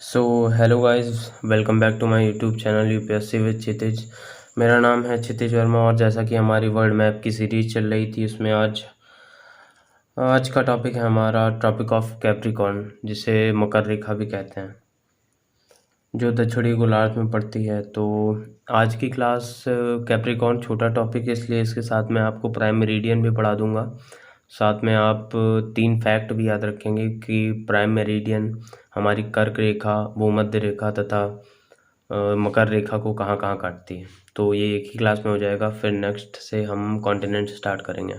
So hello guys, welcome back to my YouTube channel UPSC with Kshitij. मेरा नाम है क्षितिज वर्मा और जैसा कि हमारी वर्ल्ड मैप की सीरीज़ चल रही थी उसमें आज का टॉपिक है हमारा ट्रॉपिक ऑफ कैप्रिकॉर्न, जिसे मकर रेखा भी कहते हैं, जो दक्षिणी गोलार्ध में पड़ती है। तो आज की क्लास कैप्रिकॉर्न छोटा टॉपिक है, इसलिए इसके साथ मैं आपको प्राइम मेरिडियन भी पढ़ा दूंगा। साथ में आप 3 फैक्ट भी याद रखेंगे कि प्राइम मेरिडियन हमारी कर्क रेखा, भूमध्य रेखा तथा मकर रेखा को कहाँ कहाँ काटती है। तो ये एक ही क्लास में हो जाएगा, फिर नेक्स्ट से हम कॉन्टिनेंट स्टार्ट करेंगे।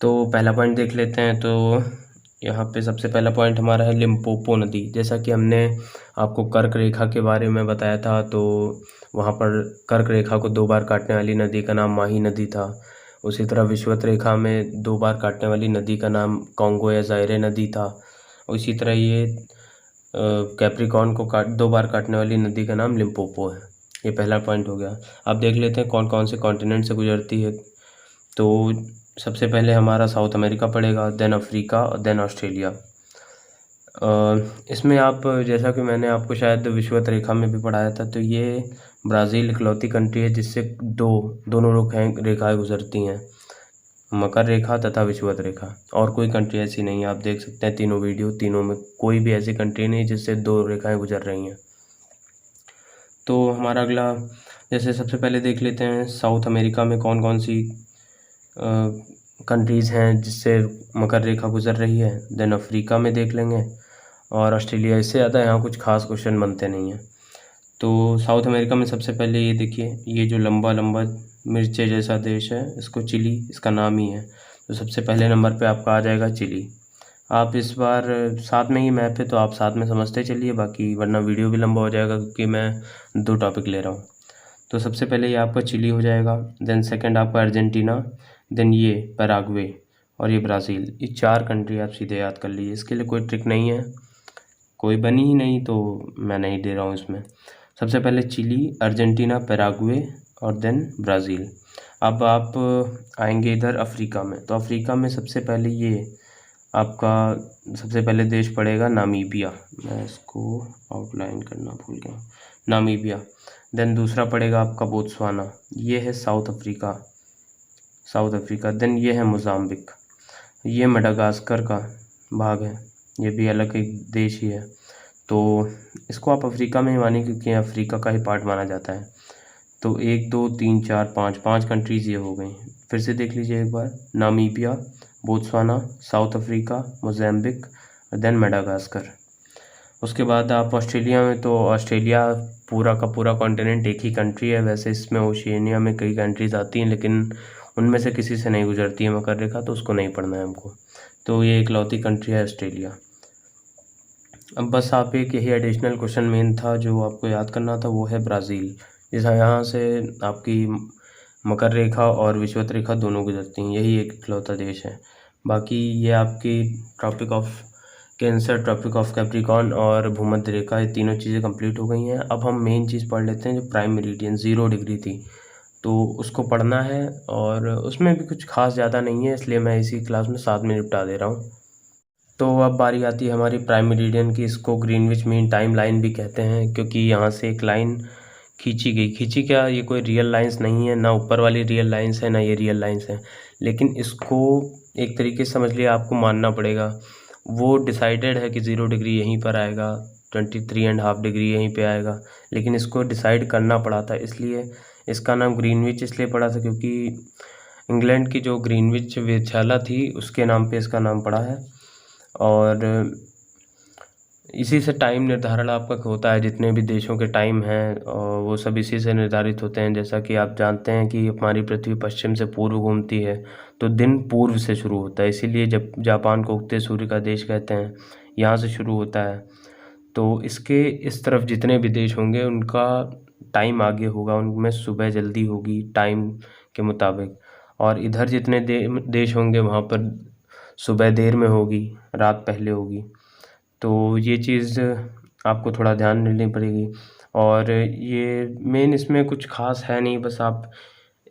तो पहला पॉइंट देख लेते हैं। तो यहाँ पे सबसे पहला पॉइंट हमारा है लिम्पोपो नदी। जैसा कि हमने आपको कर्क रेखा के बारे में बताया था, तो वहाँ पर कर्क रेखा को 2 बार काटने वाली नदी का नाम माही नदी था। उसी तरह विषुवत रेखा में 2 बार काटने वाली नदी का नाम कॉन्गो या जायरे नदी था। उसी तरह ये कैप्रिकॉर्न को 2 बार काटने वाली नदी का नाम लिम्पोपो है। ये पहला पॉइंट हो गया। अब देख लेते हैं कौन कौन से कॉन्टिनेंट से गुजरती है। तो सबसे पहले हमारा साउथ अमेरिका पड़ेगा, देन अफ्रीका और देन ऑस्ट्रेलिया। इसमें आप, जैसा कि मैंने आपको शायद विषुवत रेखा में भी पढ़ाया था, तो ये ब्राज़ील इकलौती कंट्री है जिससे दोनों रेखाएं गुजरती हैं, मकर रेखा तथा विषुवत रेखा। और कोई कंट्री ऐसी नहीं है। आप देख सकते हैं तीनों वीडियो, तीनों में कोई भी ऐसी कंट्री नहीं जिससे 2 रेखाएं गुजर रही हैं। तो हमारा अगला, जैसे सबसे पहले देख लेते हैं साउथ अमेरिका में कौन कौन सी कंट्रीज़ हैं जिससे मकर रेखा गुजर रही है। देन अफ्रीका में देख लेंगे और ऑस्ट्रेलिया। इससे ज़्यादा यहाँ कुछ खास क्वेश्चन बनते नहीं हैं। तो साउथ अमेरिका में सबसे पहले ये देखिए, ये जो लंबा लंबा मिर्चे जैसा देश है, इसको चिली, इसका नाम ही है। तो सबसे पहले नंबर पे आपका आ जाएगा चिली। आप इस बार साथ में ही मैप है तो आप साथ में समझते चलिए, बाकी वरना वीडियो भी लंबा हो जाएगा क्योंकि मैं 2 टॉपिक ले रहा हूँ। तो सबसे पहले ये आपका चिली हो जाएगा, देन सेकंड आपका अर्जेंटीना, देन ये पैराग्वे और ये ब्राज़ील। ये 4 कंट्री आप सीधे याद कर लीजिए। इसके लिए कोई ट्रिक नहीं है, कोई बनी ही नहीं तो मैं नहीं दे रहा हूँ इसमें। सबसे पहले चिली, अर्जेंटीना, पैराग्वे और देन ब्राज़ील। अब आप आएंगे इधर अफ्रीका में। तो अफ्रीका में सबसे पहले ये आपका सबसे पहले देश पड़ेगा नामीबिया। मैं इसको आउटलाइन करना भूल गया, नामीबिया। देन दूसरा पड़ेगा आपका बोत्सवाना, ये है साउथ अफ्रीका। देन ये है मोज़ाम्बिक, ये मडागास्कर का भाग है, ये भी अलग एक देश ही है। तो इसको आप अफ्रीका में ही मानिए क्योंकि अफ्रीका का ही पार्ट माना जाता है। तो 1 2 3 4 5 कंट्रीज़ ये हो गई। फिर से देख लीजिए एक बार, Namibia, Botswana, South Africa, Mozambique, then Madagascar. उसके बाद आप ऑस्ट्रेलिया में, तो ऑस्ट्रेलिया पूरा का पूरा कॉन्टिनेंट एक ही कंट्री है। वैसे इसमें ओशिनिया में कई कंट्रीज़ आती हैं, लेकिन उनमें से किसी से नहीं गुजरती है मकर रेखा, तो उसको नहीं पढ़ना है हमको। तो ये इकलौती कंट्री है ऑस्ट्रेलिया। अब बस आप एक यही एडिशनल क्वेश्चन मेन था जो आपको याद करना था, वो है ब्राज़ील। जैसा यहाँ से आपकी मकर रेखा और विषुवत रेखा दोनों गुजरती हैं, यही एक इकलौता देश है। बाकी ये आपकी Tropic of Cancer, Tropic of Capricorn और भूमध्य रेखा, ये तीनों चीज़ें कंप्लीट हो गई हैं। अब हम मेन चीज़ पढ़ लेते हैं जो प्राइम मेरिडियन 0 डिग्री थी, तो उसको पढ़ना है। और उसमें भी कुछ खास ज़्यादा नहीं है, इसलिए मैं इसी क्लास में साथ में निपटा दे रहा हूँ। तो अब बारी आती है हमारी प्राइम मेरिडियन की। इसको ग्रीनविच मीन टाइम लाइन भी कहते हैं क्योंकि यहाँ से एक लाइन खींची क्या, ये कोई रियल लाइंस नहीं है, ना ऊपर वाली रियल लाइंस है ना ये रियल लाइंस है, लेकिन इसको एक तरीके से समझ लिया, आपको मानना पड़ेगा। वो डिसाइडेड है कि 0 डिग्री यहीं पर आएगा, 23.5 डिग्री यहीं पे आएगा, लेकिन इसको डिसाइड करना पड़ा था। इसलिए इसका नाम ग्रीनविच इसलिए पड़ा था क्योंकि इंग्लैंड की जो ग्रीनविच वेधशाला थी उसके नाम पे इसका नाम पड़ा है। और इसी से टाइम निर्धारण आपका होता है। जितने भी देशों के टाइम हैं और वो सब इसी से निर्धारित होते हैं। जैसा कि आप जानते हैं कि हमारी पृथ्वी पश्चिम से पूर्व घूमती है, तो दिन पूर्व से शुरू होता है। इसीलिए जब जापान को उगते सूर्य का देश कहते हैं, यहाँ से शुरू होता है। तो इसके इस तरफ जितने भी देश होंगे उनका टाइम आगे होगा, उनमें सुबह जल्दी होगी टाइम के मुताबिक। और इधर जितने देश होंगे वहाँ पर सुबह देर में होगी, रात पहले होगी। तो ये चीज़ आपको थोड़ा ध्यान देनी पड़ेगी। और ये मेन इसमें कुछ खास है नहीं, बस आप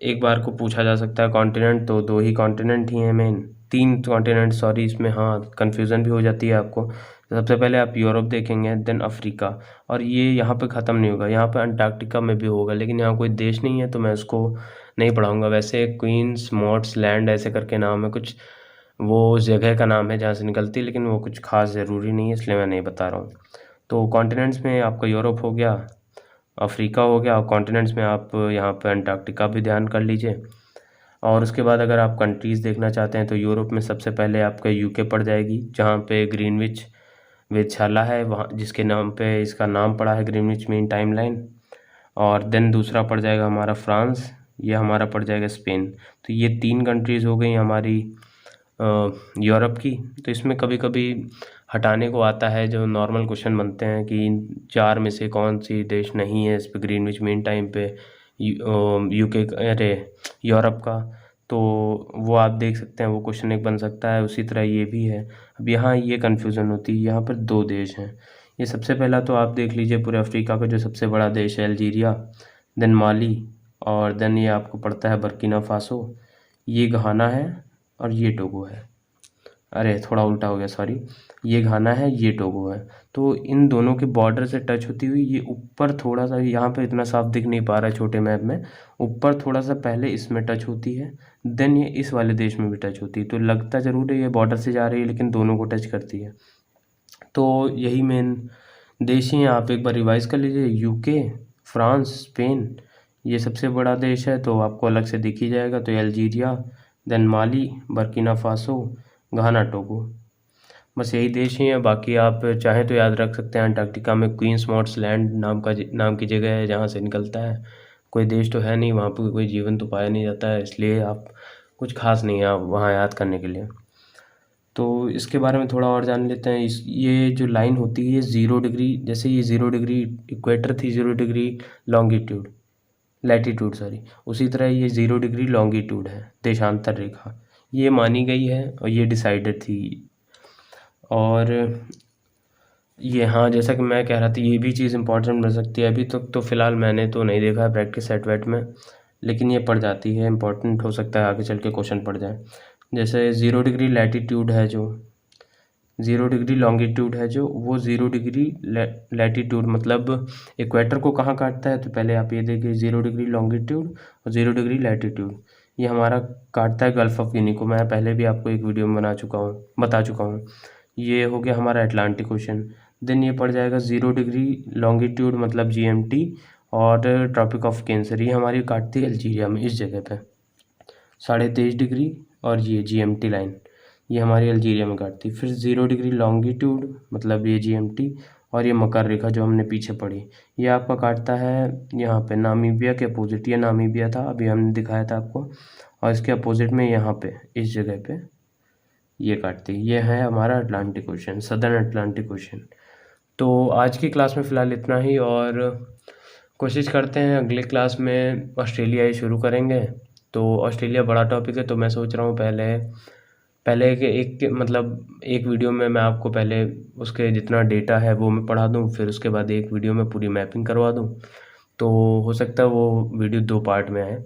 एक बार को पूछा जा सकता है कॉन्टिनेंट, तो 2 ही कॉन्टिनेंट ही हैं मेन, 3 कॉन्टिनेंट, सॉरी इसमें हाँ कन्फ्यूज़न भी हो जाती है आपको। सबसे पहले आप यूरोप देखेंगे, देन अफ्रीका, और ये यहाँ पे ख़त्म नहीं होगा, यहाँ पे अंटार्कटिका में भी होगा, लेकिन यहाँ कोई देश नहीं है तो मैं उसको नहीं पढ़ाऊँगा। वैसे क्वींस मॉड्स लैंड ऐसे करके नाम है कुछ, वो उस जगह का नाम है जहाँ से निकलती है, लेकिन वो कुछ ख़ास ज़रूरी नहीं है, इसलिए मैं नहीं बता रहा हूँ। तो कॉन्टिनेंट्स में आपका यूरोप हो गया, अफ्रीका हो गया, और कॉन्टिनेंट्स में आप यहाँ पे अंटार्कटिका भी ध्यान कर लीजिए। और उसके बाद अगर आप कंट्रीज़ देखना चाहते हैं तो यूरोप में सबसे पहले आपका यूके पड़ जाएगी, जहाँ पे ग्रीनविच वेधशाला है, वहाँ जिसके नाम पे इसका नाम पड़ा है ग्रीनविच मीन टाइम लाइन। और देन दूसरा पड़ जाएगा हमारा फ्रांस, ये हमारा पड़ जाएगा स्पेन। तो ये 3 कंट्रीज़ हो गई हमारी यूरोप की। तो इसमें कभी कभी हटाने को आता है, जो नॉर्मल क्वेश्चन बनते हैं कि इन 4 में से कौन सी देश नहीं है इस पे ग्रीनविच मीन टाइम पे यूके अरे यूरोप का, तो वो आप देख सकते हैं, वो क्वेश्चन एक बन सकता है। उसी तरह ये भी है। अब यहाँ ये कन्फ्यूज़न होती है, यहाँ पर 2 देश हैं। ये सबसे पहला तो आप देख लीजिए पूरे अफ्रीका का जो सबसे बड़ा देश है अल्जीरिया, देन माली, और देन ये आपको पड़ता है बर्किना फासो, ये घाना है और ये टोगो है। अरे थोड़ा उल्टा हो गया, सॉरी, ये घाना है, ये टोगो है। तो इन दोनों के बॉर्डर से टच होती हुई ये ऊपर थोड़ा सा, यहाँ पे इतना साफ दिख नहीं पा रहा है छोटे मैप में, ऊपर थोड़ा सा पहले इसमें टच होती है, देन ये इस वाले देश में भी टच होती है। तो लगता ज़रूर है ये बॉर्डर से जा रही है, लेकिन दोनों को टच करती है। तो यही मेन देश हैं, आप एक बार रिवाइज कर लीजिए। यूके, फ्रांस, स्पेन, ये सबसे बड़ा देश है तो आपको अलग से दिख ही जाएगा। तो अल्जीरिया, देन माली, बर्किना फासो, घाना, टोगो, बस यही देश ही हैं। बाकी आप चाहें तो याद रख सकते हैं, अंटार्कटिका में क्वींस मॉड्स लैंड नाम की जगह है जहाँ से निकलता है। कोई देश तो है नहीं वहाँ पर, कोई जीवन तो पाया नहीं जाता है, इसलिए आप कुछ खास नहीं है आप वहाँ याद करने के लिए। तो इसके बारे में थोड़ा और जान लेते हैं। ये जो लाइन होती है ये 0 डिग्री, जैसे ये 0 डिग्री इक्वेटर थी, 0 डिग्री लॉन्गिट्यूड लैटीट्यूड सॉरी, उसी तरह ये 0 डिग्री लॉन्गिट्यूड है, देशांतर रेखा, ये मानी गई है और ये डिसाइडेड थी। और ये हाँ, जैसा कि मैं कह रहा था, ये भी चीज़ इंपॉर्टेंट बन सकती है। अभी तक तो फ़िलहाल मैंने तो नहीं देखा है प्रैक्टिस सेट वेट में, लेकिन ये पड़ जाती है, इंपॉर्टेंट हो सकता है आगे चल के क्वेश्चन पड़ जाए। जैसे 0 डिग्री लैटीट्यूड है जो, 0 डिग्री लॉन्गिट्यूड है जो, वो 0 डिग्री लैटीट्यूड मतलब इक्वेटर को कहाँ काटता है, तो पहले आप ये देखिए 0 डिग्री लॉन्गिट्यूड और 0 डिग्री लैटीट्यूड, ये हमारा काटता है गल्फ़ ऑफ गिनी को। मैं पहले भी आपको एक वीडियो में बता चुका हूँ। ये हो गया हमारा अटलांटिक ओशन। देन ये पड़ जाएगा 0 डिग्री लॉन्गिट्यूड मतलब GMT, और ट्रॉपिक ऑफ कैंसर, ये हमारी काटती है अल्जीरिया में, इस जगह पे 23.5 डिग्री, और ये GMT लाइन ये हमारी अल्जीरिया में काटती है। फिर 0 डिग्री लॉन्गिट्यूड मतलब ये GMT, और ये मकर रेखा जो हमने पीछे पढ़ी, ये आपका काटता है यहाँ पे नामीबिया के अपोजिट, ये नामीबिया था अभी हमने दिखाया था आपको, और इसके अपोजिट में यहाँ पे इस जगह पे ये काटती है। ये है हमारा Atlantic ocean, southern Atlantic ocean. तो आज की क्लास में फ़िलहाल इतना ही, और कोशिश करते हैं अगले क्लास में ऑस्ट्रेलिया ही शुरू करेंगे। तो ऑस्ट्रेलिया बड़ा टॉपिक है, तो मैं सोच रहा हूँ पहले के एक वीडियो में मैं आपको पहले उसके जितना डेटा है वो मैं पढ़ा दूँ, फिर उसके बाद एक वीडियो में पूरी मैपिंग करवा दूँ। तो हो सकता है वो वीडियो 2 पार्ट में आए।